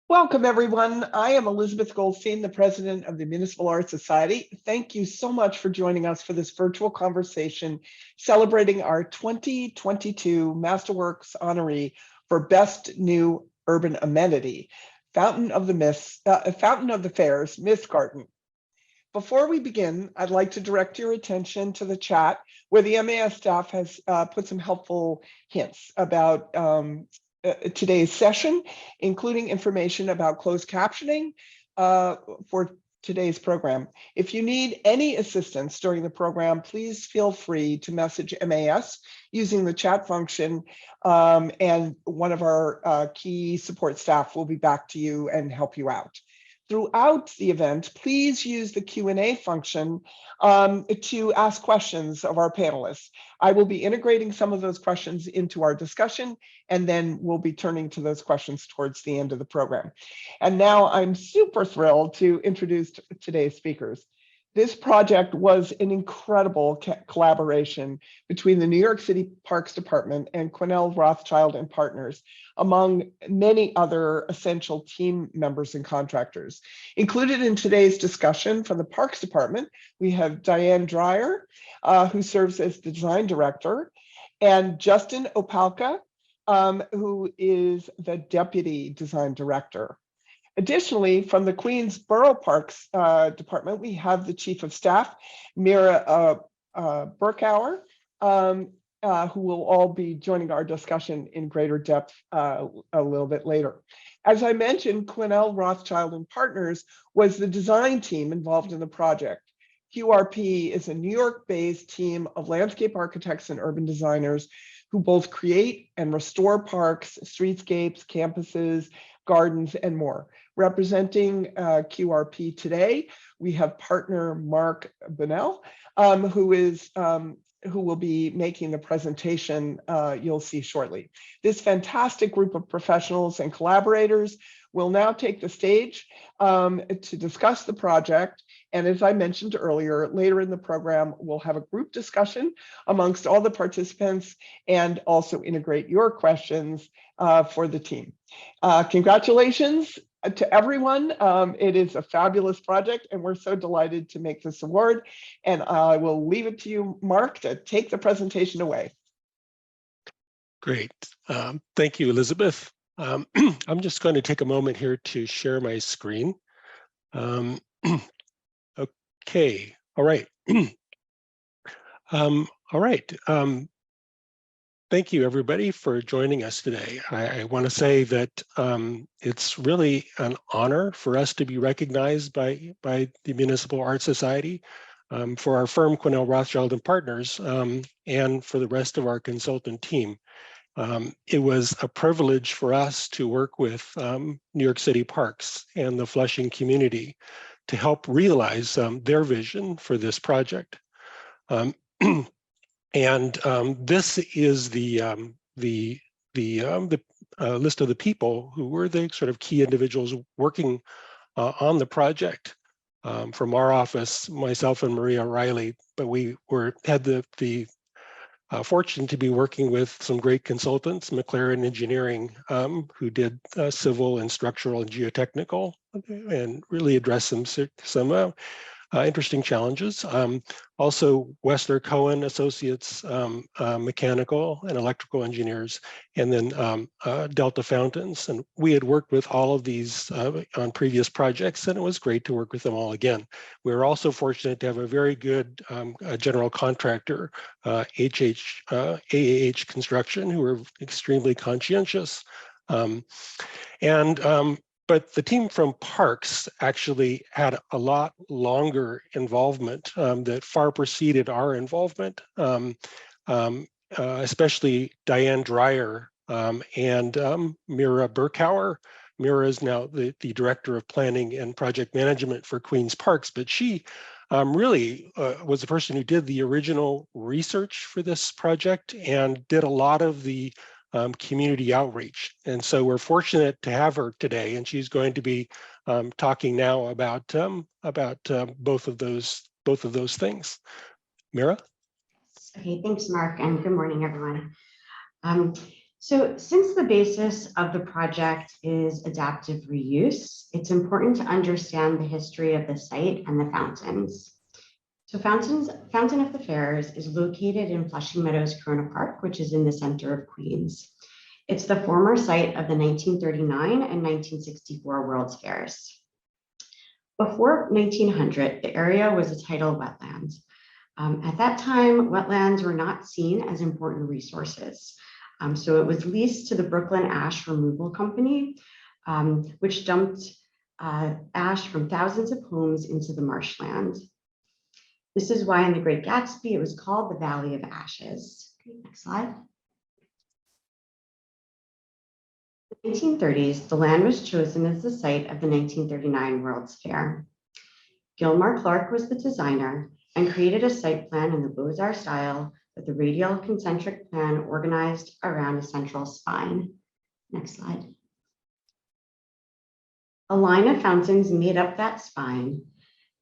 Welcome, everyone. I am Elizabeth Goldstein, the president of the Municipal Art Society. Thank you so much for joining us for this virtual conversation celebrating our 2022 MASterworks honoree for Best New Urban Amenity, Fountain of the Fair's Mist Garden. Before we begin, I'd like to direct your attention to the chat where the MAS staff has put some helpful hints about today's session, including information about closed captioning for today's program. If you need any assistance during the program, please feel free to message MAS using the chat function, and one of our key support staff will be back to you and help you out. Throughout the event, please use the Q&A function to ask questions of our panelists. I will be integrating some of those questions into our discussion, and then we'll be turning to those questions towards the end of the program. And now I'm super thrilled to introduce today's speakers. This project was an incredible collaboration between the New York City Parks Department and Quennell, Rothschild and Partners, among many other essential team members and contractors. Included in today's discussion from the Parks Department, we have Diane Dreyer, who serves as the design director, and Justin Opalka, who is the deputy design director. Additionally, from the Queens Borough Parks Department, we have the Chief of Staff, Mira Burkauer, who will all be joining our discussion in greater depth a little bit later. As I mentioned, Quennell, Rothschild and Partners was the design team involved in the project. QRP is a New York-based team of landscape architects and urban designers who both create and restore parks, streetscapes, campuses, gardens, and more. Representing QRP today, we have partner Mark Bunnell, who will be making the presentation you'll see shortly. This fantastic group of professionals and collaborators will now take the stage to discuss the project. And as I mentioned earlier, later in the program, we'll have a group discussion amongst all the participants and also integrate your questions for the team. Congratulations to everyone. It is a fabulous project and we're so delighted to make this award. And I will leave it to you, Mark, to take the presentation away. Great. Thank you, Elizabeth. I'm just going to take a moment here to share my screen. Okay, all right. All right. Thank you, everybody, for joining us today. I want to say that it's really an honor for us to be recognized by the Municipal Art Society, for our firm, Quennell, Rothschild and Partners, and for the rest of our consultant team. It was a privilege for us to work with New York City Parks and the Flushing community to help realize their vision for this project. And this is the list of the people who were the sort of key individuals working on the project. From our office, myself and Maria Riley, but we had the fortune to be working with some great consultants, McLaren Engineering, who did civil and structural and geotechnical, and really addressed some interesting challenges. Also, Wessler Cohen Associates, mechanical and electrical engineers, and then Delta Fountains. And we had worked with all of these on previous projects, and it was great to work with them all again. We were also fortunate to have a very good general contractor, AAH Construction, who were extremely conscientious. But the team from Parks actually had a lot longer involvement that far preceded our involvement, especially Diane Dreyer and Mira Burkauer. Mira is now the Director of Planning and Project Management for Queens Parks, but she really was the person who did the original research for this project and did a lot of the community outreach. And so we're fortunate to have her today, and she's going to be talking now about both of those things. Mira? Okay, thanks, Mark, and good morning, everyone. So since the basis of the project is adaptive reuse, it's important to understand the history of the site and the fountains. So Fountain of the Fairs is located in Flushing Meadows Corona Park, which is in the center of Queens. It's the former site of the 1939 and 1964 World's Fairs. Before 1900, the area was a tidal wetland. At that time, wetlands were not seen as important resources. So it was leased to the Brooklyn Ash Removal Company, which dumped ash from thousands of homes into the marshland. This is why in The Great Gatsby, it was called the Valley of Ashes. Okay, next slide. In the 1930s, the land was chosen as the site of the 1939 World's Fair. Gilmar Clark was the designer and created a site plan in the Beaux-Arts style with a radial concentric plan organized around a central spine. Next slide. A line of fountains made up that spine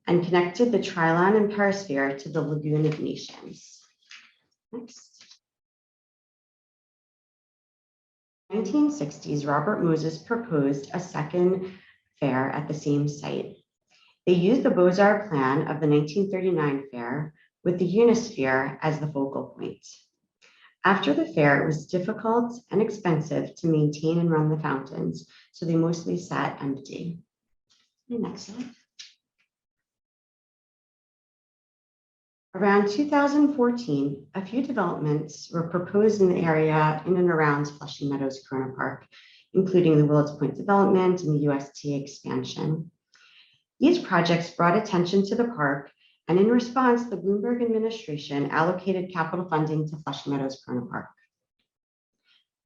and connected the Trilon and Perisphere to the Lagoon of Nations. Next. In the 1960s, Robert Moses proposed a second fair at the same site. They used the Beaux-Arts plan of the 1939 fair with the Unisphere as the focal point. After the fair, it was difficult and expensive to maintain and run the fountains, so they mostly sat empty. Next slide. Around 2014, a few developments were proposed in the area in and around Flushing Meadows Corona Park, including the Willets Point development and the UST expansion. These projects brought attention to the park, and in response, the Bloomberg administration allocated capital funding to Flushing Meadows Corona Park.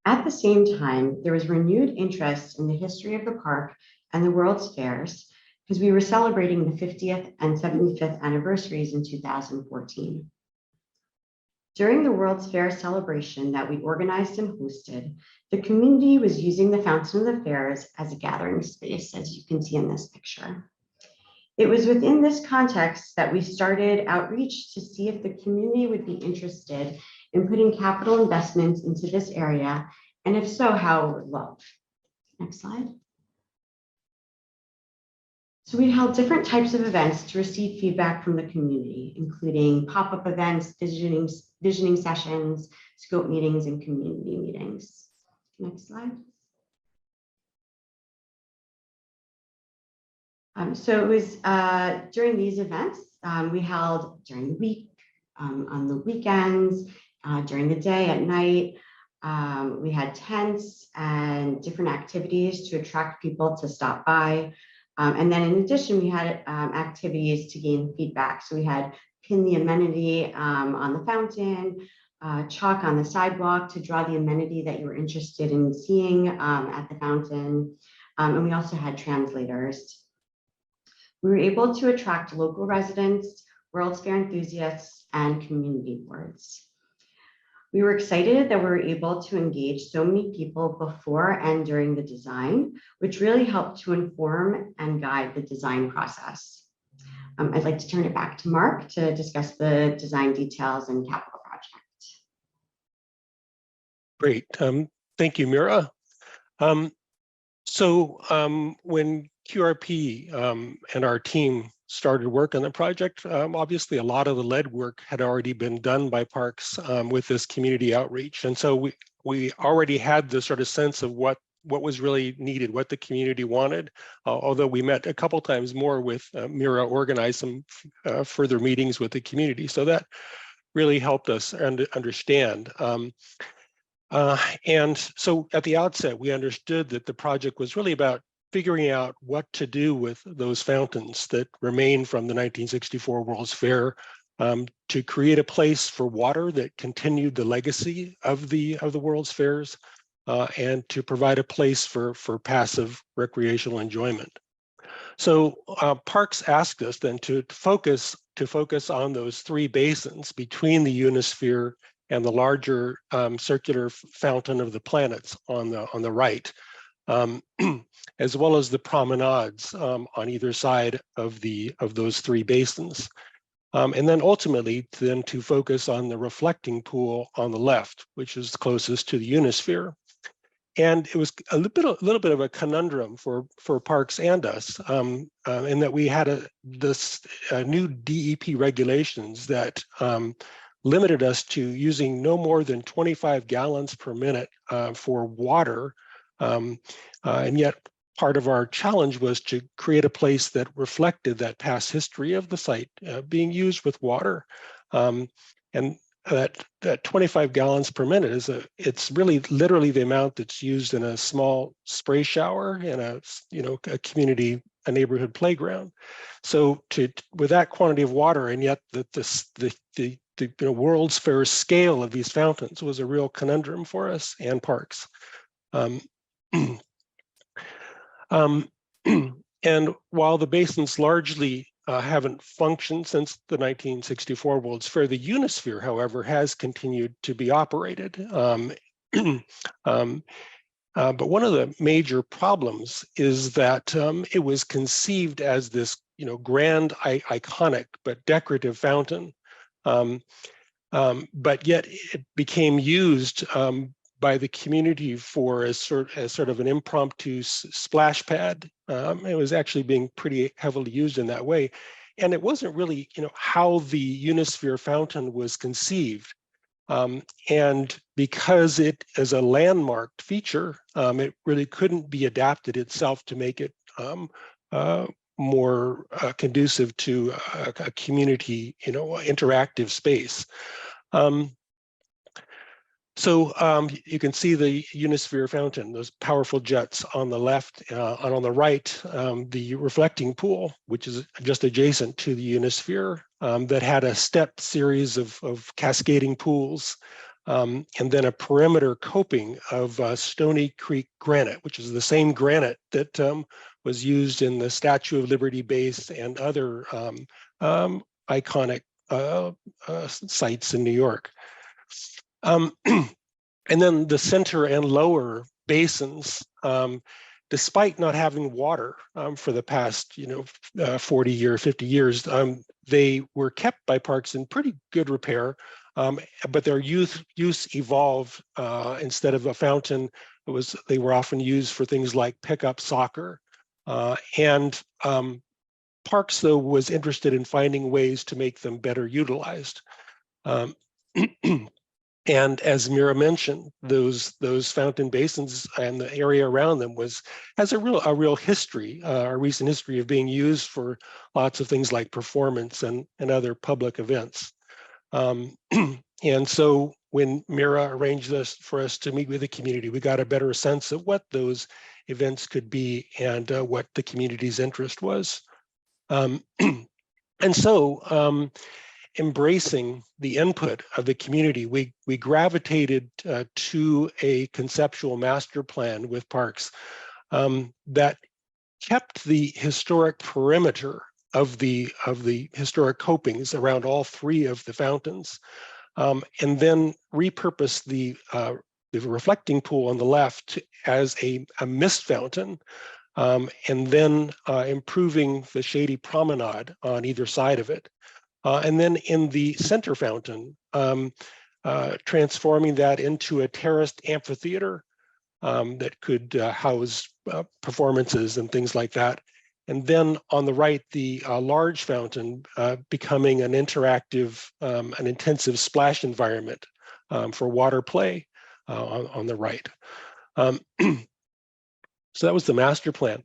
At the same time, there was renewed interest in the history of the park and the World's Fairs, because we were celebrating the 50th and 75th anniversaries in 2014. During the World's Fair celebration that we organized and hosted, the community was using the Fountain of the Fairs as a gathering space, as you can see in this picture. It was within this context that we started outreach to see if the community would be interested in putting capital investments into this area, and if so, how it would look. Next slide. So we held different types of events to receive feedback from the community, including pop-up events, visioning sessions, scope meetings, and community meetings. Next slide. So it was during these events, we held during the week, on the weekends, during the day, at night. We had tents and different activities to attract people to stop by. And then in addition, we had activities to gain feedback. So we had pin the amenity on the fountain, chalk on the sidewalk to draw the amenity that you were interested in seeing at the fountain. And we also had translators. We were able to attract local residents, World's Fair enthusiasts, and community boards. We were excited that we were able to engage so many people before and during the design, which really helped to inform and guide the design process. I'd like to turn it back to Mark to discuss the design details and capital project. Great. Thank you, Mira. When QRP and our team started work on the project, obviously a lot of the lead work had already been done by Parks with this community outreach. And so we already had this sort of sense of what was really needed, what the community wanted, although we met a couple times more with Mira organized some further meetings with the community. So that really helped us understand. And so at the outset, we understood that the project was really about figuring out what to do with those fountains that remain from the 1964 World's Fair, to create a place for water that continued the legacy of the World's Fairs, and to provide a place for passive recreational enjoyment. So Parks asked us then to focus on those three basins between the Unisphere and the larger circular fountain of the planets on the right, as well as the promenades on either side of those three basins. And then ultimately to focus on the reflecting pool on the left, which is closest to the Unisphere. And it was a little bit of a conundrum for parks and us, in that we had this new DEP regulations that limited us to using no more than 25 gallons per minute for water. And yet part of our challenge was to create a place that reflected that past history of the site being used with water. And that 25 gallons per minute it's really literally the amount that's used in a small spray shower in a neighborhood playground. So with that quantity of water, and yet the World's Fair scale of these fountains was a real conundrum for us and parks. And while the basins largely haven't functioned since the 1964 World's Fair, the Unisphere, however, has continued to be operated. But one of the major problems is that it was conceived as this, grand, iconic, but decorative fountain. But yet it became used by the community for as sort of an impromptu splash pad. It was actually being pretty heavily used in that way. And it wasn't really, how the Unisphere fountain was conceived. And because it is a landmarked feature, it really couldn't be adapted itself to make it more conducive to a community, interactive space. So you can see the Unisphere fountain, those powerful jets on the left, and on the right, the reflecting pool, which is just adjacent to the Unisphere, that had a step series of cascading pools, and then a perimeter coping of Stony Creek granite, which is the same granite that was used in the Statue of Liberty base and other iconic sites in New York. And then the center and lower basins, despite not having water for the past 40 or 50 years, they were kept by parks in pretty good repair, but their use evolved. Instead of a fountain, they were often used for things like pickup soccer. And parks, though, was interested in finding ways to make them better utilized. And as Mira mentioned, those fountain basins and the area around them has a real history, a recent history of being used for lots of things like performance and other public events. And so when Mira arranged this for us to meet with the community, we got a better sense of what those events could be and what the community's interest was. And so embracing the input of the community, we gravitated to a conceptual master plan with parks that kept the historic perimeter of the historic copings around all three of the fountains, and then repurposed the reflecting pool on the left as a mist fountain, and then improving the shady promenade on either side of it. And then in the center fountain, transforming that into a terraced amphitheater that could house performances and things like that. And then on the right, the large fountain becoming an interactive, an intensive splash environment for water play on the right. So that was the master plan.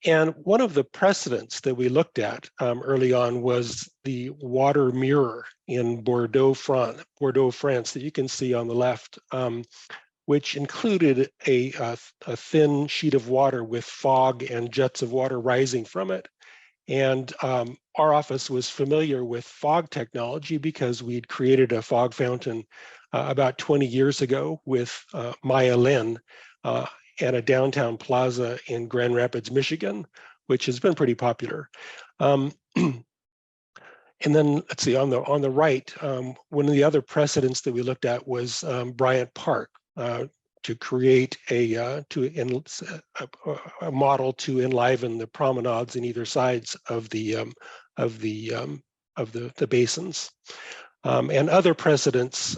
And one of the precedents that we looked at early on was the water mirror in Bordeaux, France, that you can see on the left, which included a thin sheet of water with fog and jets of water rising from it. And our office was familiar with fog technology because we'd created a fog fountain about 20 years ago with Maya Lin, at a downtown plaza in Grand Rapids, Michigan, which has been pretty popular. And then let's see, on the right, one of the other precedents that we looked at was Bryant Park, to create a model to enliven the promenades in either sides of the basins, and other precedents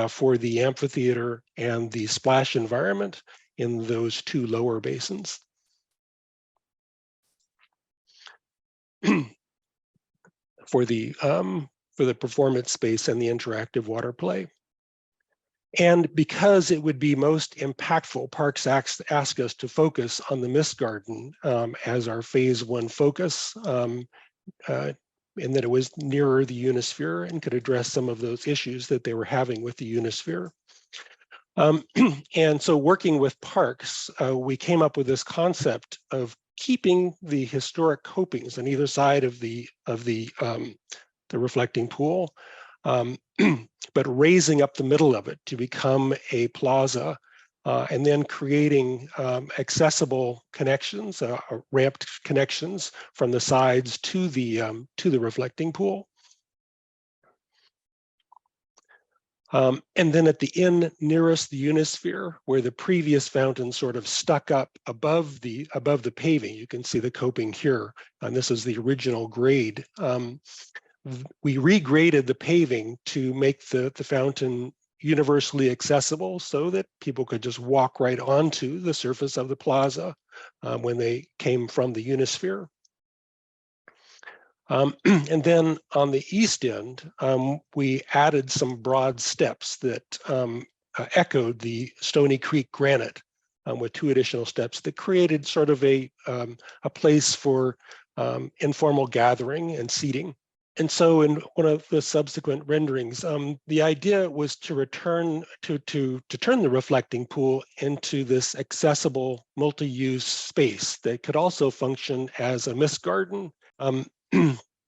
for the amphitheater and the splash environment in those two lower basins. For the performance space and the interactive water play. And because it would be most impactful, Parks asked us to focus on the Mist Garden as our phase 1 focus, and that it was nearer the Unisphere and could address some of those issues that they were having with the Unisphere. And so working with Parks, we came up with this concept of keeping the historic copings on either side of the reflecting pool, but raising up the middle of it to become a plaza, and then creating accessible connections, ramped connections from the sides to the reflecting pool. And then at the end nearest the Unisphere, where the previous fountain sort of stuck up above the paving, you can see the coping here, and this is the original grade. We regraded the paving to make the fountain universally accessible so that people could just walk right onto the surface of the plaza when they came from the Unisphere. And then on the east end, we added some broad steps that echoed the Stony Creek granite with 2 additional steps that created sort of a place for informal gathering and seating. And so in one of the subsequent renderings, the idea was to return to turn the reflecting pool into this accessible multi-use space that could also function as a mist garden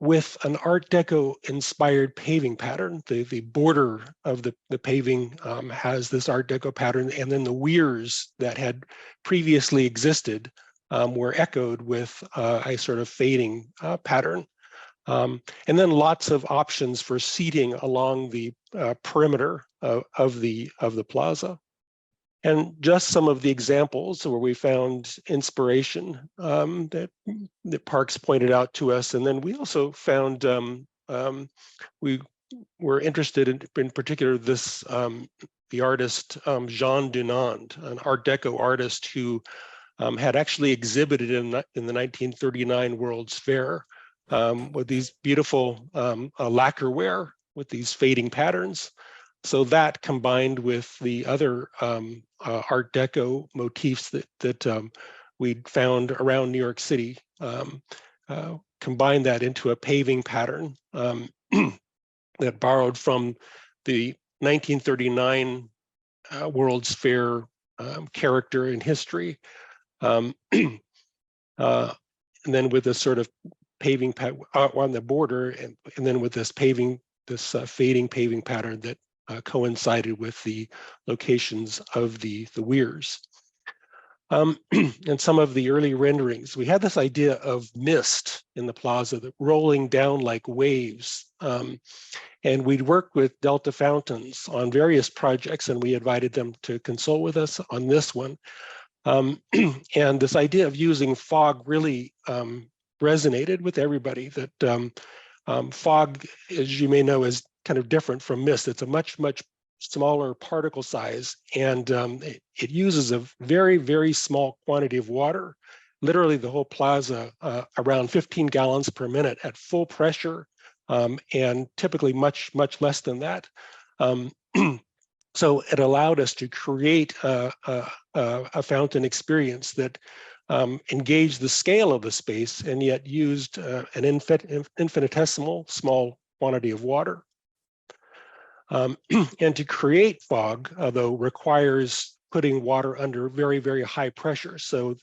with an Art Deco inspired paving pattern. The border of the paving has this Art Deco pattern, and then the weirs that had previously existed were echoed with a sort of fading pattern. And then lots of options for seating along the perimeter of the plaza. And just some of the examples where we found inspiration that Parks pointed out to us. And then we also found, we were interested in particular this, the artist Jean Dunand, an Art Deco artist who had actually exhibited in the 1939 World's Fair with these beautiful lacquerware with these fading patterns. So that combined with the other Art Deco motifs that we'd found around New York City, combined that into a paving pattern that borrowed from the 1939 World's Fair character and history. And then with this sort of paving on the border, and then with this paving, this fading paving pattern that coincided with the locations of the weirs. And some of the early renderings, we had this idea of mist in the plaza that rolling down like waves. And we'd worked with Delta Fountains on various projects, and we invited them to consult with us on this one. And this idea of using fog really resonated with everybody, that fog, as you may know, is kind of different from mist. It's a much smaller particle size, and it uses a very small quantity of water, literally the whole plaza, around 15 gallons per minute at full pressure, and typically much less than that. So it allowed us to create a fountain experience that engaged the scale of the space and yet used an infinitesimal small quantity of water. And to create fog, though, requires putting water under very high pressure. So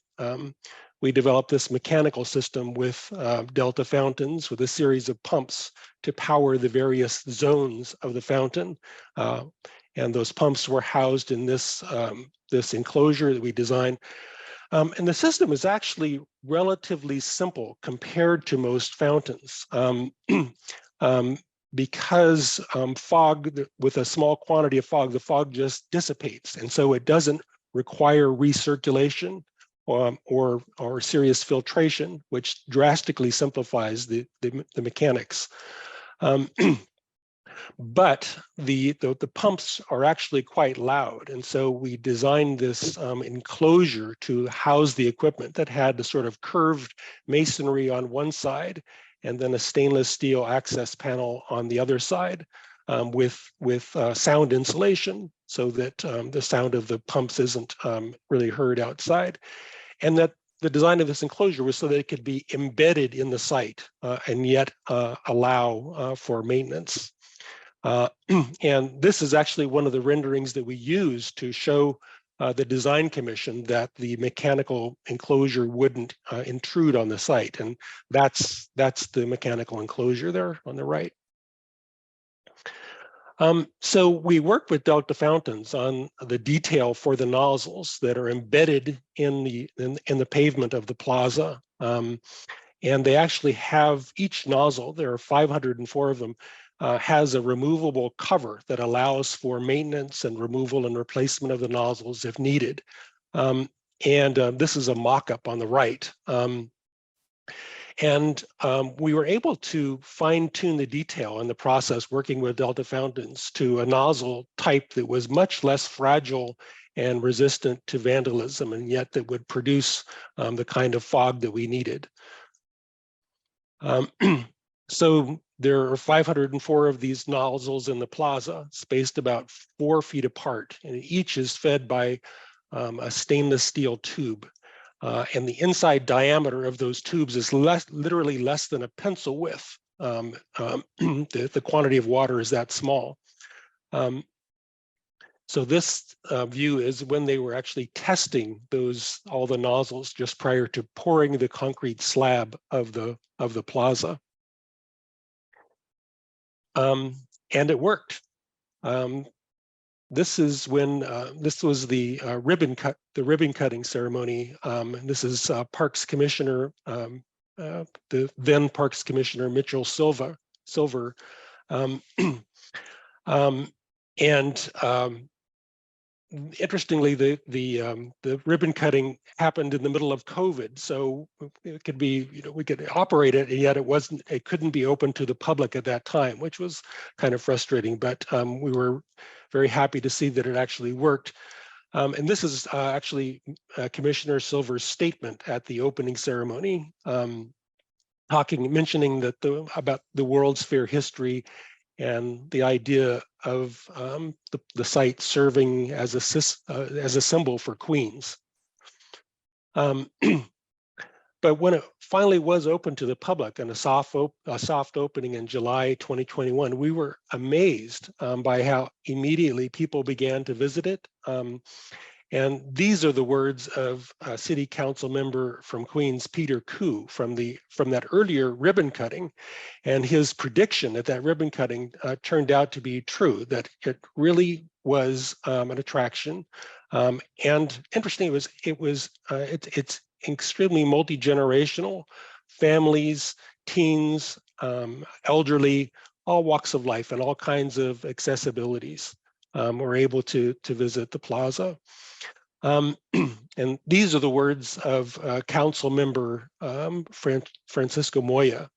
we developed this mechanical system with Delta Fountains with a series of pumps to power the various zones of the fountain. And those pumps were housed in this, this enclosure that we designed. And the system is actually relatively simple compared to most fountains. Because fog, with a small quantity of fog, the fog just dissipates. And so it doesn't require recirculation or serious filtration, which drastically simplifies the mechanics. But the pumps are actually quite loud. And so we designed this enclosure to house the equipment that had the sort of curved masonry on one side and then a stainless steel access panel on the other side with sound insulation so that the sound of the pumps isn't really heard outside. And that the design of this enclosure was so that it could be embedded in the site and yet allow for maintenance. And this is actually one of the renderings that we use to show the design commission that the mechanical enclosure wouldn't intrude on the site. And that's the mechanical enclosure there on the right. So we work with Delta Fountains on the detail for the nozzles that are embedded in the pavement of the plaza. And they actually have each nozzle, there are 504 of them, has a removable cover that allows for maintenance and removal and replacement of the nozzles if needed. This is a mock-up on the right. We were able to fine-tune the detail in the process working with Delta Fountains to a nozzle type that was much less fragile and resistant to vandalism, and yet that would produce the kind of fog that we needed. So there are 504 of these nozzles in the plaza, spaced about 4 feet apart, and each is fed by a stainless steel tube. And the inside diameter of those tubes is literally less than a pencil width. The quantity of water is that small. So this view is when they were actually testing all the nozzles just prior to pouring the concrete slab of the plaza. And it worked. This is when this was the ribbon cutting ceremony. This is Parks Commissioner, the then Parks Commissioner Mitchell Silver. Interestingly, the ribbon cutting happened in the middle of COVID, so it could be, we could operate it, and yet it couldn't be open to the public at that time, which was kind of frustrating. But we were very happy to see that it actually worked. And this is actually Commissioner Silver's statement at the opening ceremony, mentioning that about the World's Fair history and the idea of the site serving as a symbol for Queens. But when it finally was open to the public and a soft opening in July 2021, we were amazed by how immediately people began to visit it. And these are the words of a city council member from Queens, Peter Koo, from that earlier ribbon cutting. And his prediction at that ribbon cutting turned out to be true, that it really was an attraction. And interesting, it's extremely multi-generational. Families, teens, elderly, all walks of life and all kinds of accessibilities were able to visit the plaza. And these are the words of council member Francisco Moya,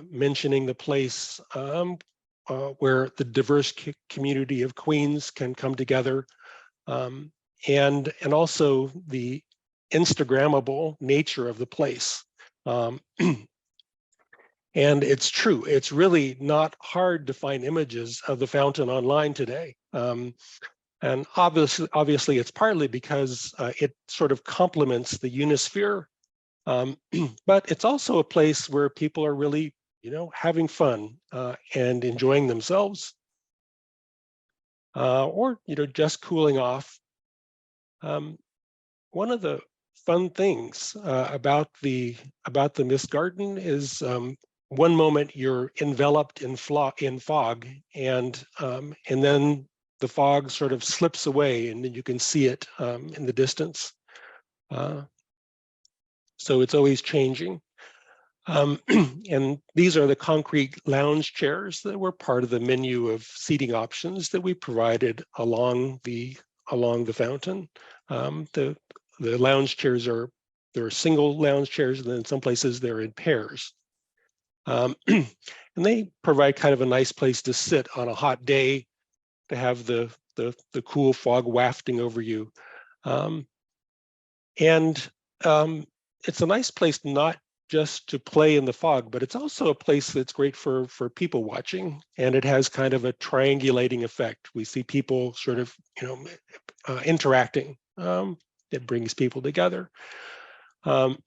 mentioning the place where the diverse community of Queens can come together, and also the Instagrammable nature of the place. And it's true, it's really not hard to find images of the fountain online today. And obviously, it's partly because it sort of complements the Unisphere, but it's also a place where people are really, having fun and enjoying themselves, or just cooling off. One of the fun things about the Mist Garden is one moment you're enveloped in fog, and then the fog sort of slips away, and then you can see it in the distance. So it's always changing. And these are the concrete lounge chairs that were part of the menu of seating options that we provided along the fountain. The lounge chairs there are single lounge chairs, and then in some places they're in pairs. And they provide kind of a nice place to sit on a hot day, to have the cool fog wafting over you. It's a nice place not just to play in the fog, but it's also a place that's great for people watching, and it has kind of a triangulating effect. We see people sort of, interacting. It brings people together. And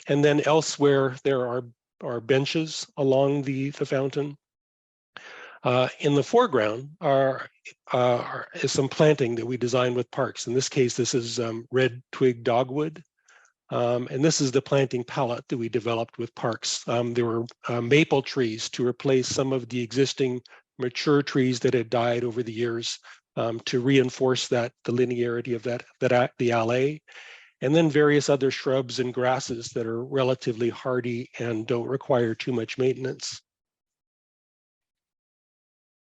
then elsewhere, there are benches along the fountain. In the foreground is some planting that we designed with parks. In this case, this is red twig dogwood. And this is the planting palette that we developed with parks. There were maple trees to replace some of the existing mature trees that had died over the years, to reinforce the linearity of the alley. And then various other shrubs and grasses that are relatively hardy and don't require too much maintenance.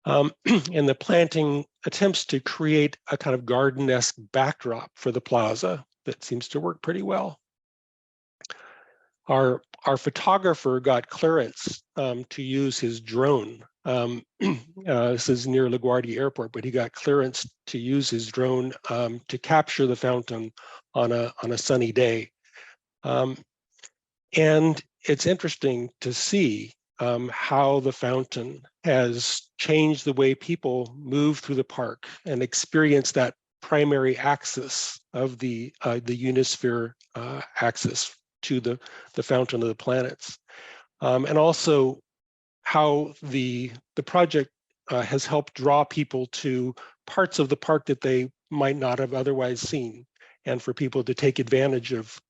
And the planting attempts to create a kind of garden-esque backdrop for the plaza that seems to work pretty well. Our photographer got clearance to use his drone. This is near LaGuardia Airport, but he got clearance to use his drone to capture the fountain on a sunny day. And it's interesting to see how the fountain has changed the way people move through the park and experience that primary axis of the Unisphere axis to the fountain of the planets. And also how the project has helped draw people to parts of the park that they might not have otherwise seen, and for people to take advantage of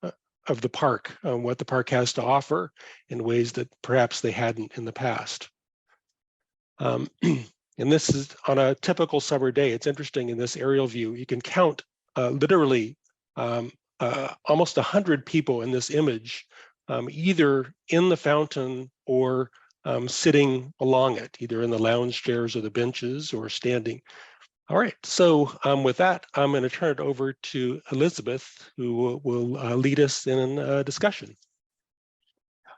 the park, what the park has to offer in ways that perhaps they hadn't in the past. And this is on a typical summer day. It's interesting in this aerial view, you can count literally almost 100 people in this image, either in the fountain or sitting along it, either in the lounge chairs or the benches or standing. All right, so with that, I'm going to turn it over to Elizabeth, who will lead us in a discussion.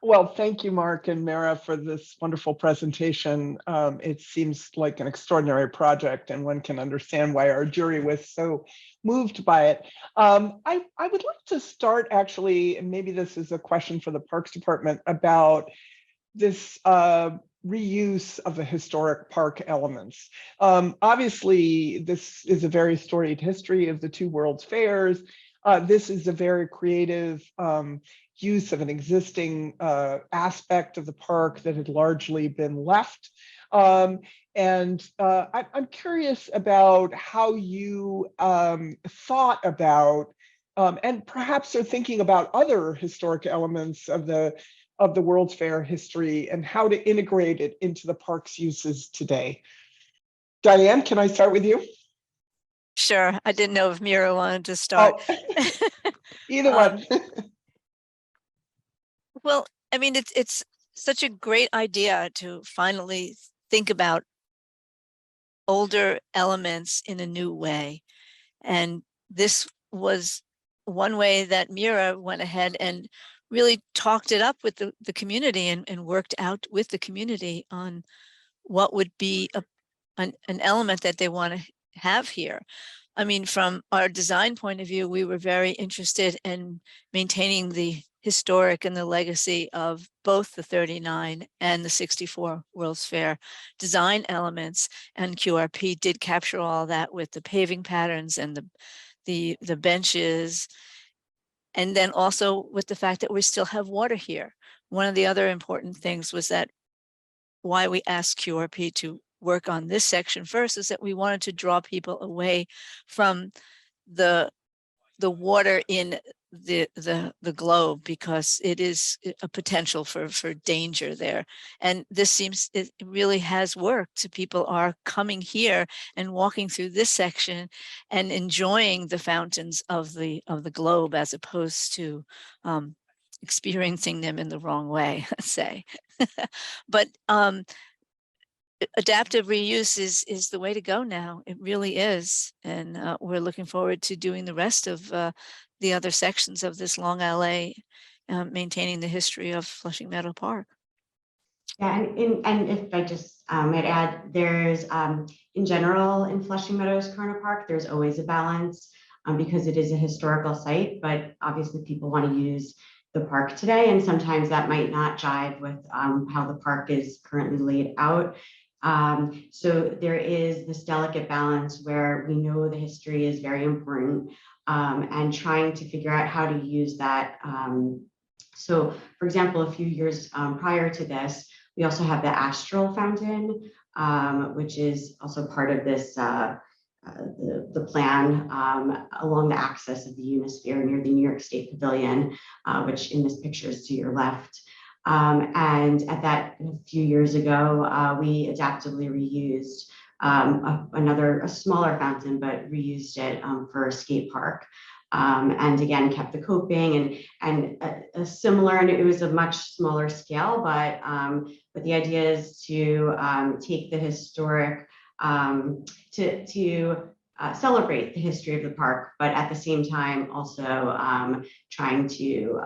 Well, thank you, Mark and Mara, for this wonderful presentation. It seems like an extraordinary project, and one can understand why our jury was so moved by it. I would like to start, actually, and maybe this is a question for the Parks Department, about this reuse of the historic park elements. Obviously, this is a very storied history of the two World's Fairs. This is a very creative use of an existing aspect of the park that had largely been left. I'm curious about how you thought about, and perhaps are thinking about, other historic elements of the World's Fair history and how to integrate it into the park's uses today. Diane, can I start with you? Sure. I didn't know if Mira wanted to start. Oh, either one. Well, I mean, it's such a great idea to finally think about older elements in a new way. And this was one way that Mira went ahead and really talked it up with the community and worked out with the community on what would be an element that they want to have here. I mean, from our design point of view, we were very interested in maintaining the historic and the legacy of both the 39 and the 64 World's Fair design elements, and QRP did capture all that with the paving patterns and the benches, and then also with the fact that we still have water here. One of the other important things was that why we asked QRP to work on this section first is that we wanted to draw people away from the water in the globe, because it is a potential for danger there. And this seems, it really has worked. People are coming here and walking through this section and enjoying the fountains of the globe, as opposed to experiencing them in the wrong way, let's say. But adaptive reuse is the way to go now. It really is. And we're looking forward to doing the rest of the other sections of this long alley, maintaining the history of Flushing Meadow Park. Yeah, and if I just might add, there's in general in Flushing Meadows Corner Park, there's always a balance because it is a historical site, but obviously people want to use the park today, and sometimes that might not jive with how the park is currently laid out. So there is this delicate balance where we know the history is very important and trying to figure out how to use that. So for example, a few years prior to this, we also have the Astral Fountain, which is also part of this, the plan along the axis of the Unisphere near the New York State Pavilion, which in this picture is to your left. And at that, a few years ago, we adaptively reused a smaller fountain, but reused it for a skate park. And again, kept the coping and a similar, and it was a much smaller scale, but the idea is to take the historic, to celebrate the history of the park, but at the same time also trying to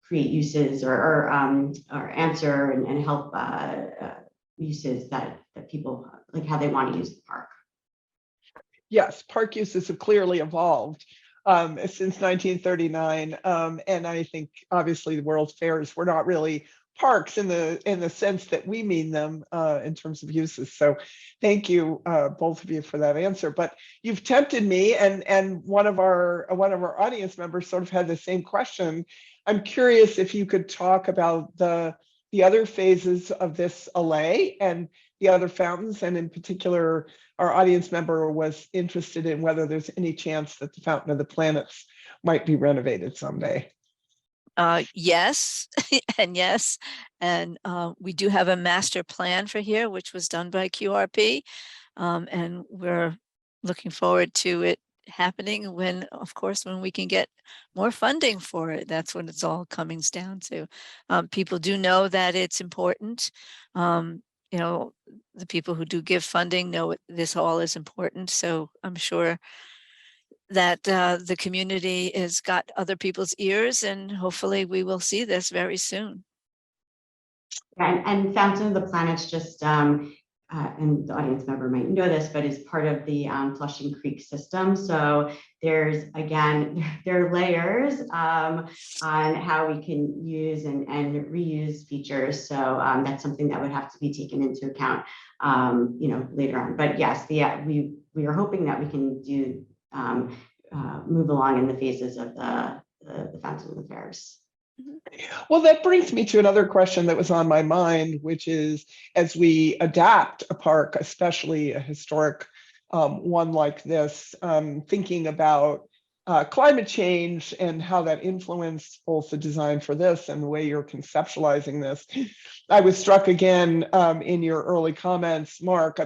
create uses or answer and help uses that people like how they want to use the park. Yes, park uses have clearly evolved since 1939, and I think obviously the World's Fairs were not really parks in the sense that we mean them in terms of uses. So, thank you both of you for that answer. But you've tempted me, and one of our audience members sort of had the same question. I'm curious if you could talk about the other phases of this alley and the other fountains, and in particular, our audience member was interested in whether there's any chance that the Fountain of the Planets might be renovated someday. Yes, and yes. And we do have a master plan for here, which was done by QRP. And we're looking forward to it happening when, of course, when we can get more funding for it. That's what it's all coming down to. People do know that it's important. You know, the people who do give funding know this all is important. So I'm sure that the community has got other people's ears, and hopefully we will see this very soon. And Fountain of the Planets just, and the audience member might know this, but is part of the Flushing Creek system. So there's, again, there are layers on how we can use and reuse features. So that's something that would have to be taken into account, you know, later on. But yes, we are hoping that we can do move along in the phases of the Fountain of the Fairs. Well, that brings me to another question that was on my mind, which is, as we adapt a park, especially a historic one like this, thinking about climate change and how that influenced both the design for this and the way you're conceptualizing this. I was struck again in your early comments, Mark,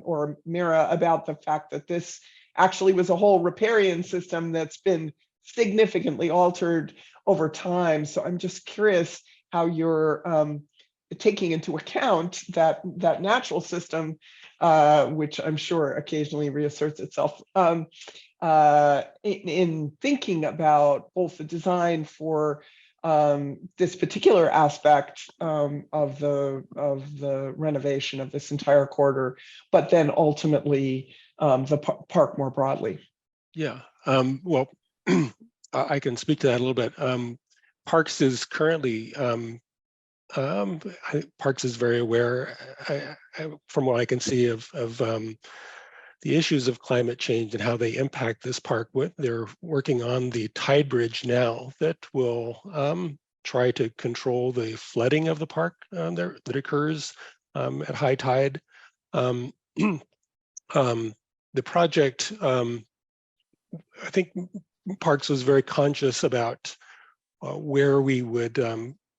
or Mira, about the fact that this actually was a whole riparian system that's been significantly altered over time. So I'm just curious how you're taking into account that natural system, which I'm sure occasionally reasserts itself, in thinking about both the design for this particular aspect of the renovation of this entire corridor, but then ultimately the park more broadly. Yeah, well, I can speak to that a little bit. Parks is currently, Parks is very aware, from what I can see, of the issues of climate change and how they impact this park. They're working on the tide bridge now that will try to control the flooding of the park that occurs at high tide. The project, I think Parks was very conscious about where we would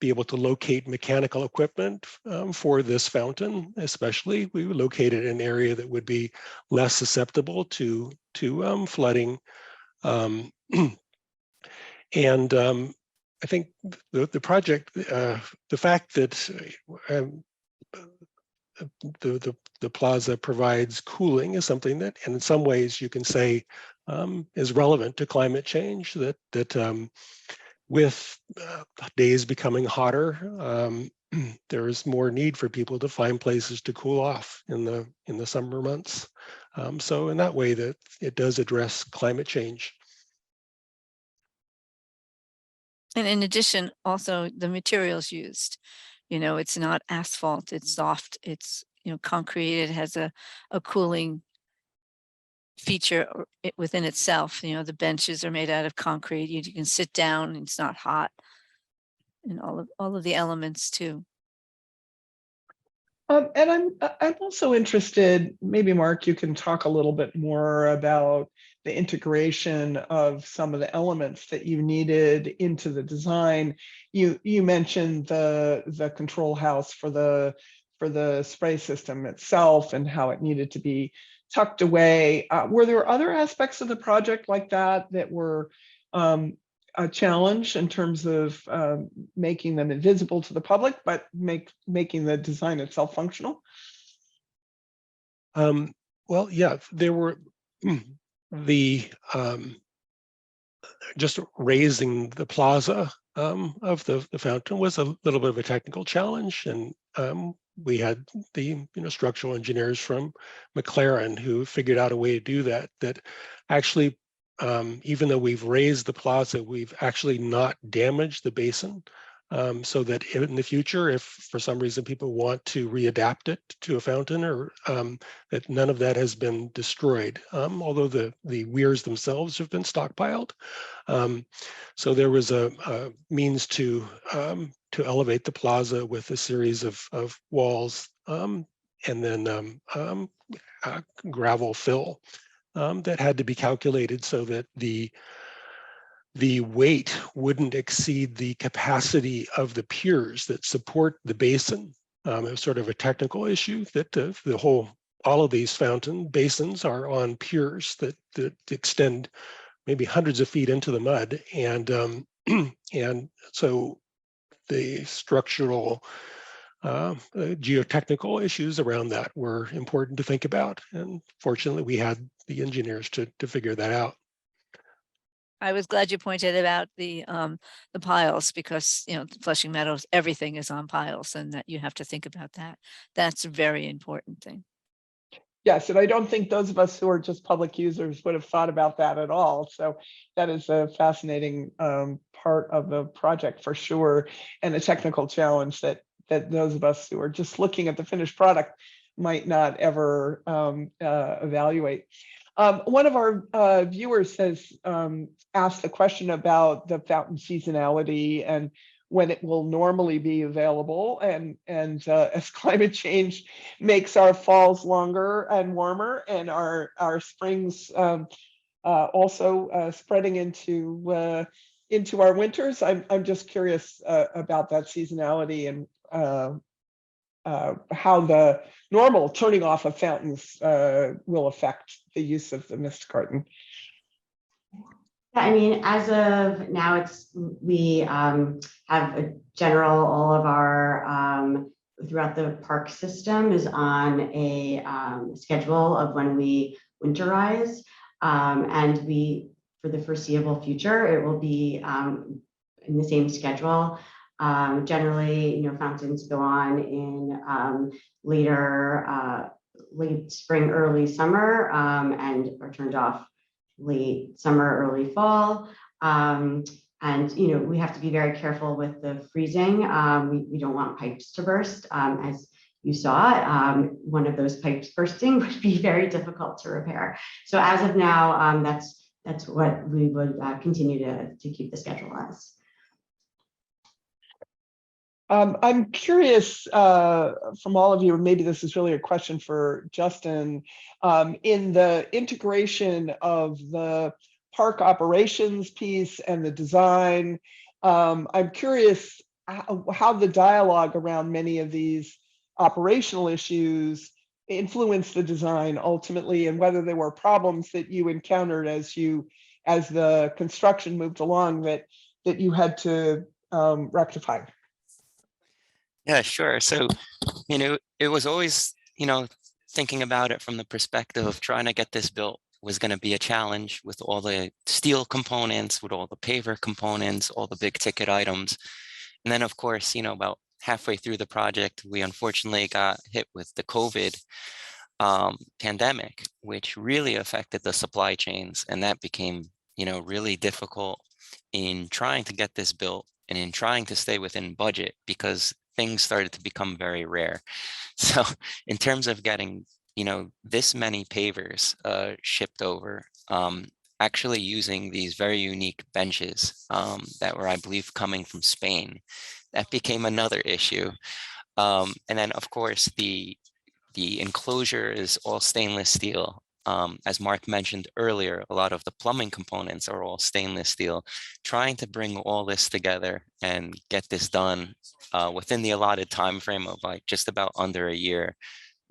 be able to locate mechanical equipment for this fountain. Especially, we would locate it in an area that would be less susceptible to flooding. And I think the project, the fact that the plaza provides cooling is something that, and in some ways, you can say is relevant to climate change. That with days becoming hotter there is more need for people to find places to cool off in the summer months. So in that way, that it does address climate change. And in addition, also the materials used, it's not asphalt, it's soft, it's, concrete, it has a cooling feature within itself. The benches are made out of concrete. You can sit down and it's not hot, and all of the elements too. And I'm also interested, maybe Mark, you can talk a little bit more about the integration of some of the elements that you needed into the design. You mentioned the control house for the spray system itself and how it needed to be tucked away. Were there other aspects of the project like that were a challenge in terms of making them invisible to the public, but making the design itself functional? Well, yeah, there were just raising the plaza of the fountain was a little bit of a technical challenge, and we had the structural engineers from McLaren who figured out a way to do that. That actually, even though we've raised the plaza, we've actually not damaged the basin, so that in the future, if for some reason people want to readapt it to a fountain, or that none of that has been destroyed, although the weirs themselves have been stockpiled. So there was a means to elevate the plaza with a series of walls, and then gravel fill that had to be calculated so that the weight wouldn't exceed the capacity of the piers that support the basin. It was sort of a technical issue that all of these fountain basins are on piers that extend maybe hundreds of feet into the mud, and and so the structural geotechnical issues around that were important to think about, and fortunately we had the engineers to figure that out. I was glad you pointed about the piles, because Flushing Meadows, everything is on piles, and that you have to think about that. That's a very important thing. Yes, and I don't think those of us who are just public users would have thought about that at all. So that is a fascinating part of the project for sure, and a technical challenge that those of us who are just looking at the finished product might not ever evaluate. One of our viewers has asked a question about the fountain seasonality and when it will normally be available, and as climate change makes our falls longer and warmer, and our springs also spreading into our winters. I'm just curious about that seasonality and how the normal turning off of fountains will affect the use of the mist carton. Yeah, I mean, as of now, we have a general, all of our throughout the park system is on a schedule of when we winterize, and for the foreseeable future, it will be in the same schedule. Generally, fountains go on in late spring, early summer, and are turned off late summer, early fall. And we have to be very careful with the freezing. We don't want pipes to burst. As you saw, one of those pipes bursting would be very difficult to repair. So as of now, that's what we would continue to keep the schedule as. I'm curious from all of you, and maybe this is really a question for Justin, in the integration of the park operations piece and the design. I'm curious how the dialogue around many of these operational issues influenced the design ultimately, and whether there were problems that you encountered as the construction moved along that you had to rectify. Yeah, sure. So, it was always, thinking about it from the perspective of trying to get this built was going to be a challenge with all the steel components, with all the paver components, all the big ticket items. And then, of course, about halfway through the project, we unfortunately got hit with the COVID pandemic, which really affected the supply chains. And that became, really difficult in trying to get this built and in trying to stay within budget because things started to become very rare. So in terms of getting, this many pavers shipped over, actually using these very unique benches that were, I believe, coming from Spain, that became another issue. And then, of course, the enclosure is all stainless steel. As Mark mentioned earlier, a lot of the plumbing components are all stainless steel. Trying to bring all this together and get this done within the allotted time frame of like just about under a year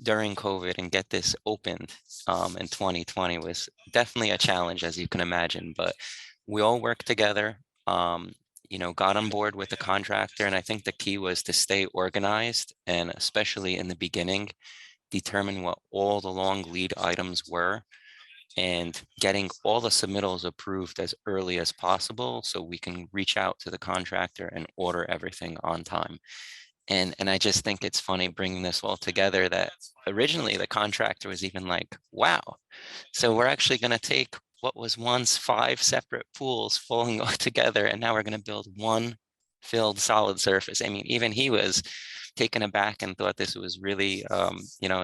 during COVID and get this opened in 2020 was definitely a challenge, as you can imagine. But we all worked together, got on board with the contractor. And I think the key was to stay organized, and especially in the beginning, determine what all the long lead items were and getting all the submittals approved as early as possible so we can reach out to the contractor and order everything on time. And I just think it's funny bringing this all together that originally the contractor was even like, wow, so we're actually going to take what was once 5 separate pools falling all together, and now we're going to build one filled solid surface. I mean, even he was taken aback and thought this was really, a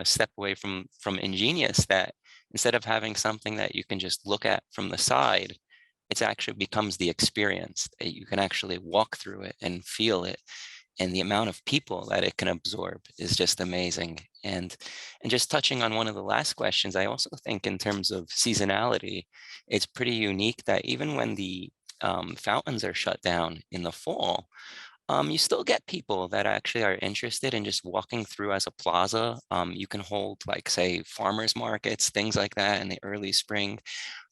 step away from ingenious, that instead of having something that you can just look at from the side, it actually becomes the experience that you can actually walk through it and feel it. And the amount of people that it can absorb is just amazing. And just touching on one of the last questions, I also think in terms of seasonality, it's pretty unique that even when the fountains are shut down in the fall, you still get people that actually are interested in just walking through as a plaza. You can hold, like, say, farmers markets, things like that in the early spring.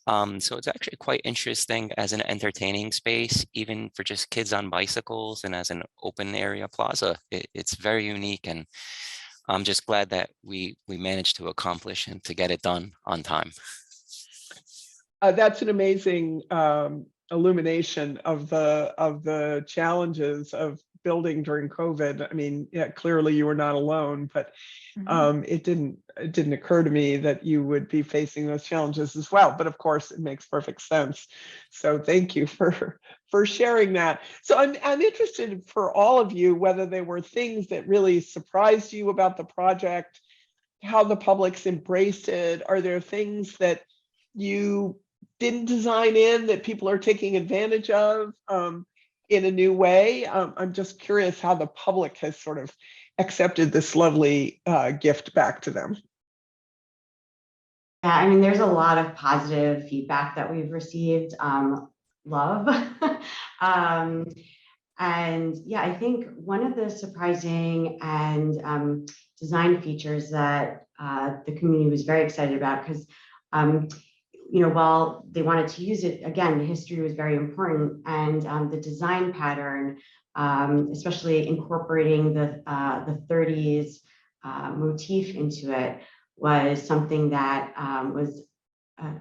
So it's actually quite interesting as an entertaining space, even for just kids on bicycles, and as an open area plaza. It's very unique, and I'm just glad that we managed to accomplish and to get it done on time. That's an amazing illumination of the challenges of building during COVID. I mean, yeah, clearly you were not alone, but it didn't occur to me that you would be facing those challenges as well. But of course, it makes perfect sense. So thank you for sharing that. So I'm interested for all of you, whether they were things that really surprised you about the project, how the public's embraced it. Are there things that you didn't design in that people are taking advantage of in a new way? I'm just curious how the public has sort of accepted this lovely gift back to them. Yeah, I mean, there's a lot of positive feedback that we've received. Love. And yeah, I think one of the surprising and design features that the community was very excited about, because while they wanted to use it, again, the history was very important, and the design pattern, especially incorporating the 30s motif into it, was something that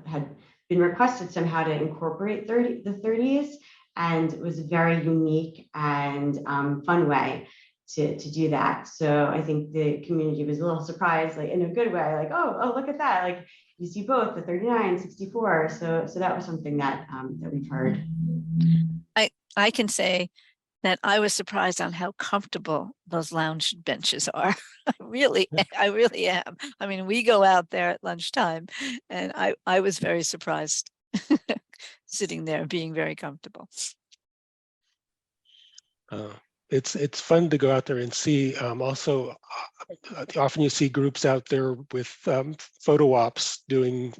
had been requested somehow to incorporate the 30s, and it was a very unique and fun way to do that. So I think the community was a little surprised, like in a good way, like, oh, look at that, like you see both the 39, 64. So that was something that that we've heard. I can say that I was surprised on how comfortable those lounge benches are. I really am. I mean, we go out there at lunchtime, and I was very surprised sitting there being very comfortable. It's fun to go out there and see. Also, often you see groups out there with photo ops doing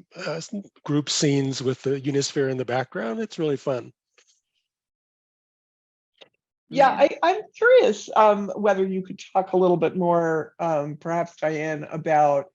group scenes with the Unisphere in the background. It's really fun. Yeah, I'm curious whether you could talk a little bit more, perhaps Diane, about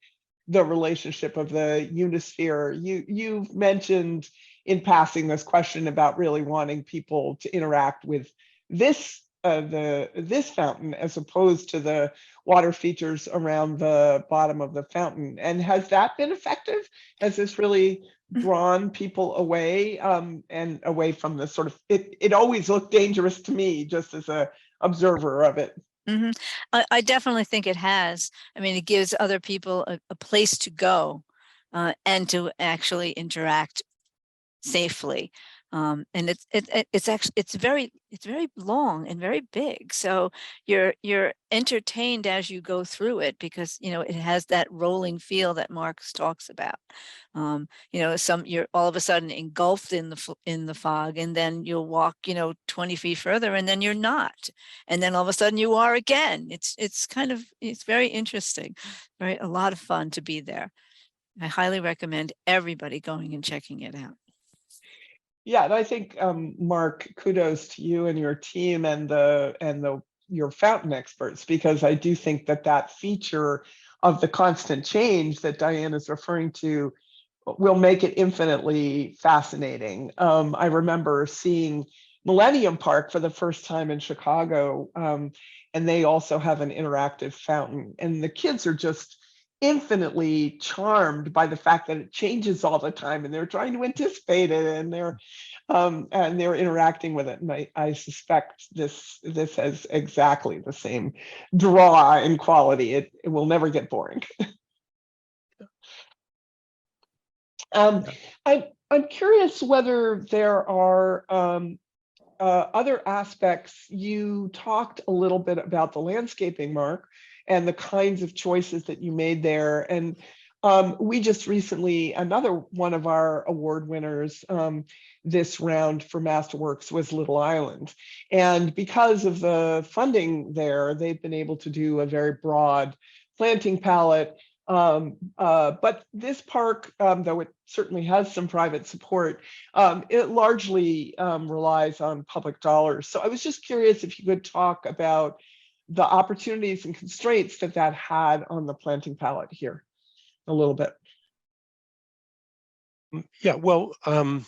the relationship of the Unisphere. You've mentioned in passing this question about really wanting people to interact with this fountain as opposed to the water features around the bottom of the fountain. And has that been effective? Has this really drawn people away and away from the sort of, it always looked dangerous to me just as a observer of it. Mhm. I definitely think it has. I mean, it gives other people a place to go and to actually interact safely. And it's very long and very big. So you're entertained as you go through it because it has that rolling feel that Marx talks about. You're all of a sudden engulfed in the fog, and then you'll walk 20 feet further, and then you're not, and then all of a sudden you are again. It's very interesting, right? A lot of fun to be there. I highly recommend everybody going and checking it out. Yeah, and I think Mark, kudos to you and your team and your fountain experts, because I do think that feature of the constant change that Diane is referring to will make it infinitely fascinating. I remember seeing Millennium Park for the first time in Chicago, and they also have an interactive fountain, and the kids are just infinitely charmed by the fact that it changes all the time, and they're trying to anticipate it, and they're interacting with it. And I suspect this has exactly the same draw and quality. It will never get boring. I'm curious whether there are other aspects. You talked a little bit about the landscaping, Mark, and the kinds of choices that you made there. And we just recently, another one of our award winners this round for MASterworks was Little Island. And because of the funding there, they've been able to do a very broad planting palette. But this park, though it certainly has some private support, it largely relies on public dollars. So I was just curious if you could talk about the opportunities and constraints that had on the planting palette here a little bit. Yeah, well, I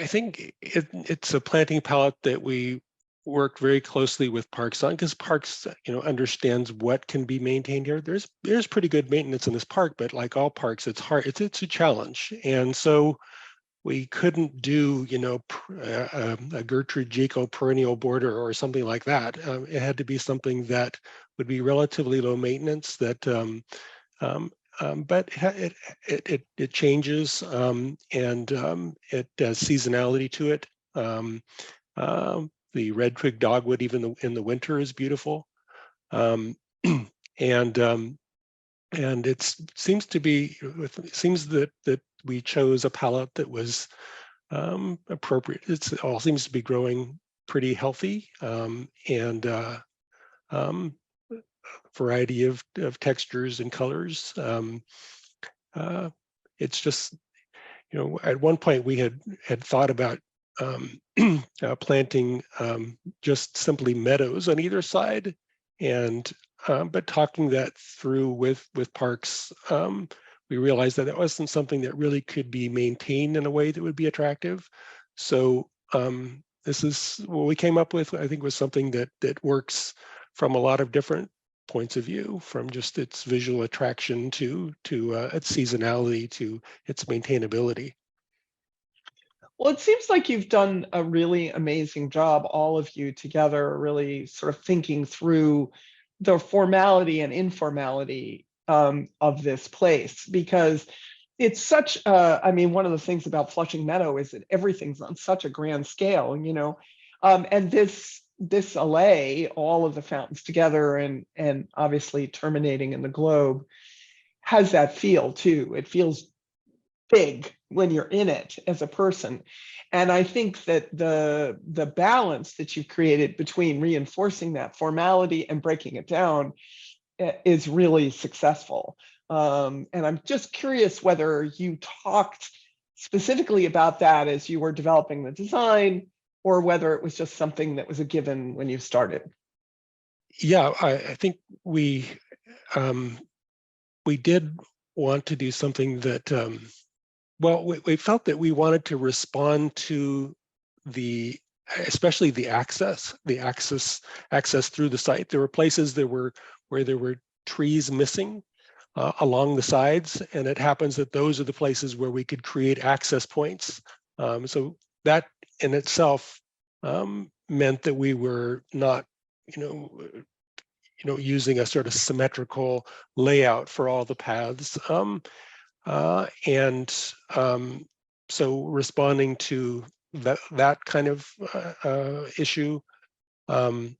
think it's a planting palette that we worked very closely with Parks on, because Parks, understands what can be maintained here. There's pretty good maintenance in this park, but like all parks, it's hard. It's a challenge, and so we couldn't do, a Gertrude Jaco perennial border or something like that. It had to be something that would be relatively low maintenance. But it changes, and it has seasonality to it. The red twig dogwood, even in the winter, is beautiful, and it seems that we chose a palette that was appropriate. It all seems to be growing pretty healthy, and variety of textures and colors. It's just, at one point we had thought about planting just simply meadows on either side, and but talking that through with Parks, we realized that wasn't something that really could be maintained in a way that would be attractive. So this is what we came up with. I think was something that works from a lot of different points of view, from just its visual attraction to its seasonality to its maintainability. Well, it seems like you've done a really amazing job, all of you together, really sort of thinking through the formality and informality of this place, because it's such I mean, one of the things about Flushing Meadow is that everything's on such a grand scale, and this alley, all of the fountains together, and obviously terminating in the globe, has that feel too. It feels big when you're in it as a person. And I think that the balance that you've created between reinforcing that formality and breaking it down is really successful. And I'm just curious whether you talked specifically about that as you were developing the design, or whether it was just something that was a given when you started. Yeah, I think we did want to do something that, well, we felt that we wanted to respond to especially the access through the site. There were places where there were trees missing along the sides, and it happens that those are the places where we could create access points. So that in itself meant that we were not, using a sort of symmetrical layout for all the paths. So responding to that kind of issue, and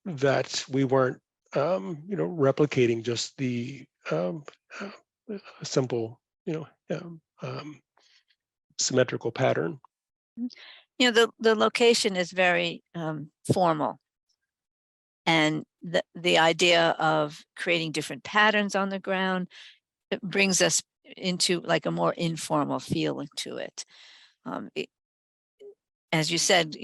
that we weren't, replicating just the simple, symmetrical pattern. The location is very formal. And the idea of creating different patterns on the ground, it brings us into like a more informal feeling to it. As you said,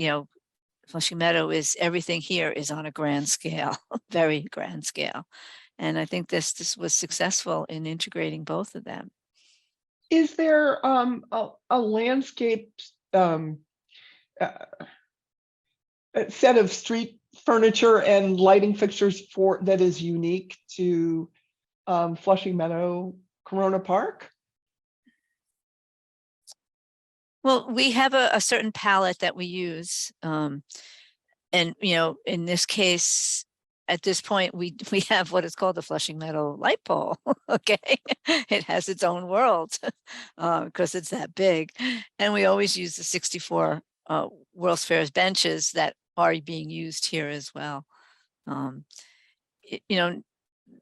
Flushing Meadow everything here is on a grand scale, very grand scale. And I think this was successful in integrating both of them. Is there a landscape a set of street furniture and lighting fixtures that is unique to Flushing Meadow Corona Park? Well, we have a certain palette that we use. And, in this case, at this point, we have what is called the Flushing Meadow light pole. Okay, it has its own world because it's that big. And we always use the 64 World's Fairs benches that are being used here as well.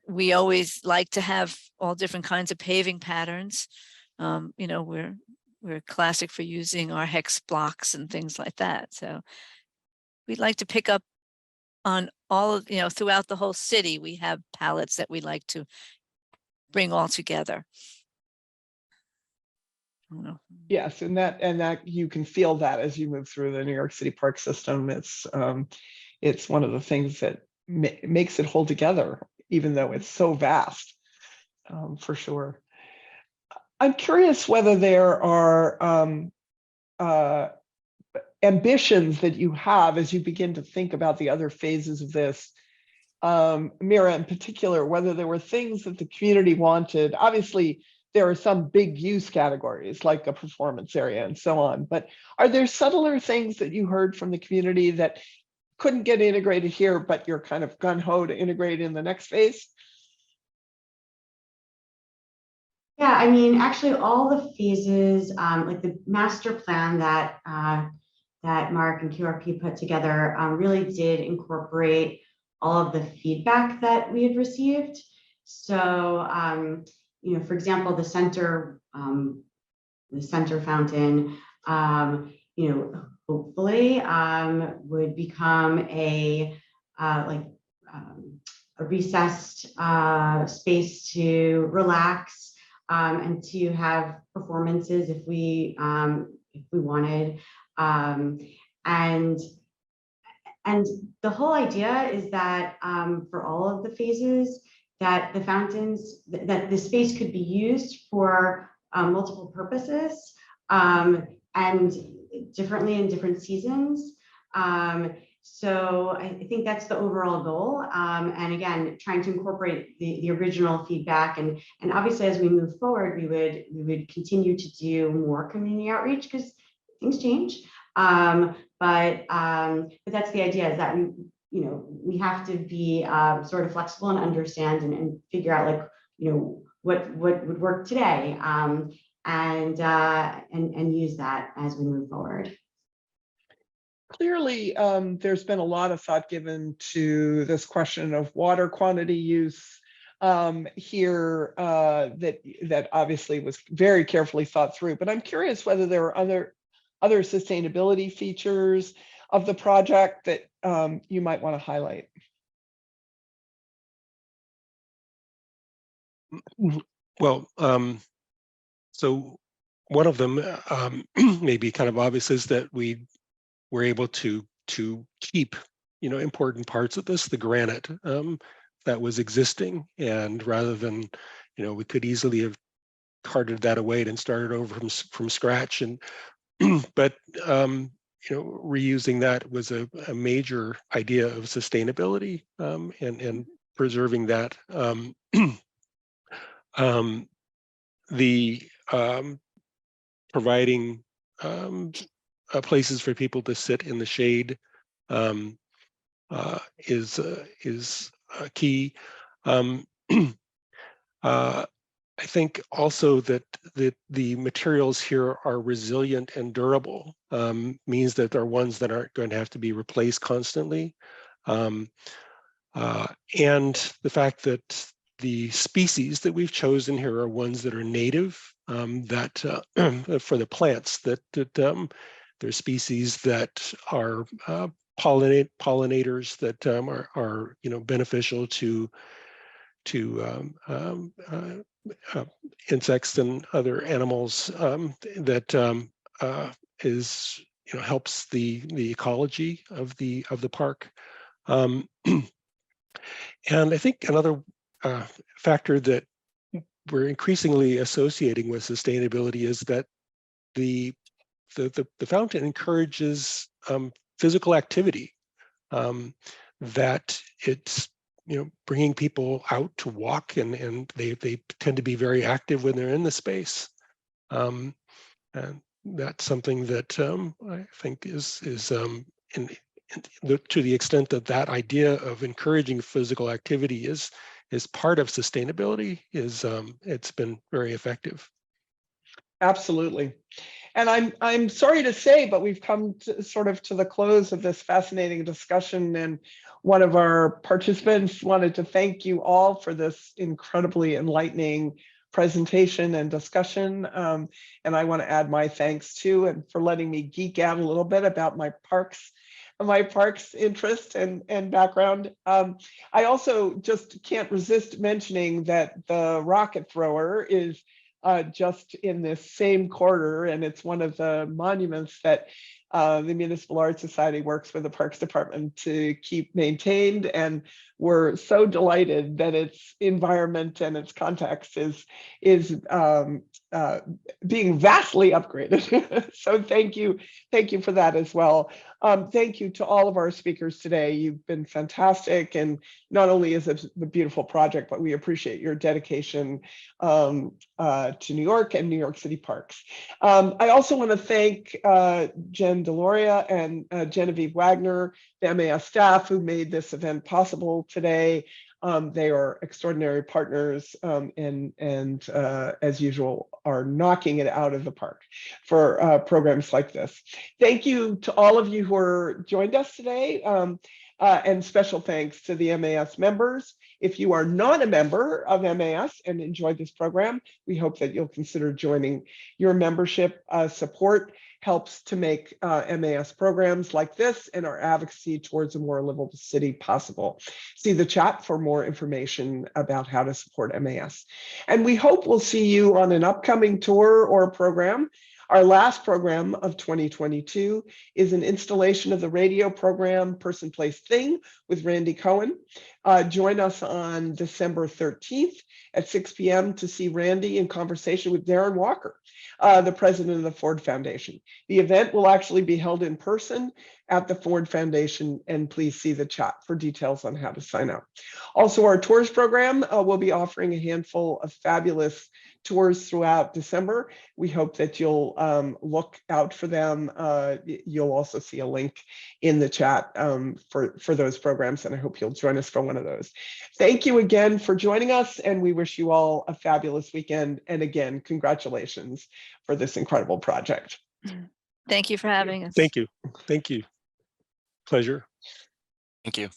We always like to have all different kinds of paving patterns. We're classic for using our hex blocks and things like that. So we'd like to pick up on all of, throughout the whole city, we have palettes that we like to bring all together. Yes, and that you can feel that as you move through the New York City park system. It's one of the things that makes it hold together, even though it's so vast, for sure. I'm curious whether there are ambitions that you have as you begin to think about the other phases of this. Mira, in particular, whether there were things that the community wanted. Obviously, there are some big use categories like a performance area and so on, but are there subtler things that you heard from the community that couldn't get integrated here, but you're kind of gung-ho to integrate in the next phase? Yeah, I mean, actually all the phases, like the master plan that Mark and QRP put together really did incorporate all of the feedback that we had received. So, for example, the center fountain, hopefully would become a recessed space to relax and to have performances if we wanted. And the whole idea is that for all of the phases, that the fountains, that the space could be used for multiple purposes and differently in different seasons. So I think that's the overall goal. And again, trying to incorporate the original feedback, and obviously as we move forward, we would continue to do more community outreach because things change. But that's the idea, is that we have to be sort of flexible and understand and figure out what would work today, and use that as we move forward. Clearly, there's been a lot of thought given to this question of water quantity use here that obviously was very carefully thought through. But I'm curious whether there are other sustainability features of the project that you might want to highlight. Well, so one of them maybe kind of obvious is that we were able to keep important parts of this, the granite that was existing, and rather than we could easily have carted that away and started over from scratch, and but reusing that was a major idea of sustainability and preserving that. The providing places for people to sit in the shade is key. I think also that the materials here are resilient and durable, means that they're ones that aren't going to have to be replaced constantly. And the fact that the species that we've chosen here are ones that are native, that for the plants, that they're species that are pollinators that are beneficial to insects and other animals, that helps the ecology of the park. And I think another factor that we're increasingly associating with sustainability is that the fountain encourages physical activity, that it's bringing people out to walk, and they tend to be very active when they're in the space, and that's something that I think is to the extent that idea of encouraging physical activity is part of sustainability, it's been very effective. Absolutely. And I'm sorry to say, but we've come to the close of this fascinating discussion, and one of our participants wanted to thank you all for this incredibly enlightening presentation and discussion. And I want to add my thanks too, and for letting me geek out a little bit about my parks interest and background. I also just can't resist mentioning that the rocket thrower is just in this same corridor, and it's one of the monuments that the Municipal Art Society works with the Parks Department to keep maintained, and we're so delighted that its environment and its context is being vastly upgraded. So thank you for that as well. Thank you to all of our speakers today. You've been fantastic, and not only is it a beautiful project, but we appreciate your dedication to New York and New York City parks. I also want to thank Jen Deloria and Genevieve Wagner, the MAS staff who made this event possible today. They are extraordinary partners, and as usual, are knocking it out of the park for programs like this. Thank you to all of you who joined us today, and special thanks to the MAS members. If you are not a member of MAS and enjoyed this program, we hope that you'll consider joining. Your membership support helps to make MAS programs like this and our advocacy towards a more livable city possible. See the chat for more information about how to support MAS. And we hope we'll see you on an upcoming tour or program. Our last program of 2022 is an installation of the radio program Person, Place, Thing with Randy Cohen. Join us on December 13th at 6 p.m. to see Randy in conversation with Darren Walker, the president of the Ford Foundation. The event will actually be held in person at the Ford Foundation, and please see the chat for details on how to sign up. Also, our tours program will be offering a handful of fabulous tours throughout December. We hope that you'll look out for them. You'll also see a link in the chat for those programs, and I hope you'll join us for one of those. Thank you again for joining us, and we wish you all a fabulous weekend. And again, congratulations for this incredible project. Thank you for having us. Thank you. Thank you. Pleasure. Thank you.